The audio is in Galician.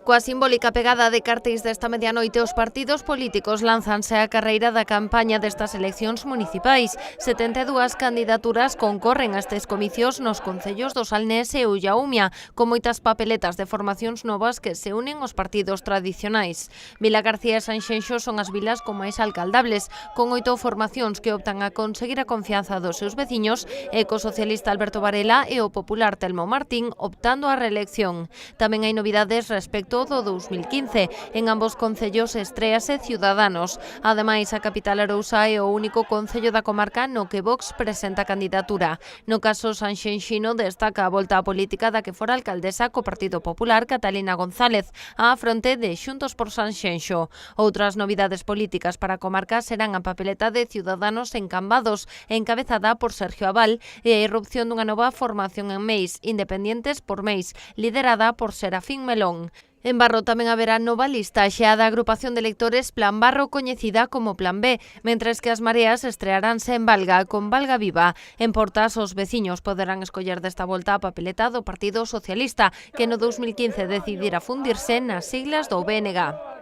Coa simbólica pegada de cartéis desta medianoite, os partidos políticos lánzanse á carreira da campaña destas eleccións municipais. 72 candidaturas concorren a estes comicios nos concellos do Salnés e Ullaumia, con moitas papeletas de formacións novas que se unen aos partidos tradicionais. Vilagarcía e Sanxenxo son as vilas con máis alcaldables, con 8 formacións que optan a conseguir a confianza dos seus veciños, e co socialista Alberto Varela e o popular Telmo Martín optando á reelección. Tamén hai novidades respecto do 2015. En ambos concellos estréase Ciudadanos. Ademais, a capital Arousa é o único concello da comarca no que Vox presenta candidatura. No caso sanxenxino, destaca a volta á política da que fora alcaldesa co Partido Popular Catalina González, á fronte de Xuntos por Sanxenxo. Outras novidades políticas para a comarca serán a papeleta de Ciudadanos en Cambados, encabezada por Sergio Abal, e a irrupción dunha nova formación en Meis, Independientes por Meis, liderada por Serafín Melón. En Barro tamén haberá nova lista xa da agrupación de electores Plan Barro, coñecida como Plan B, mentres que as mareas estrearánse en Valga, con Valga Viva. En Portas, os veciños poderán escoller desta volta a papeleta do Partido Socialista, que no 2015 decidira fundirse nas siglas do BNG.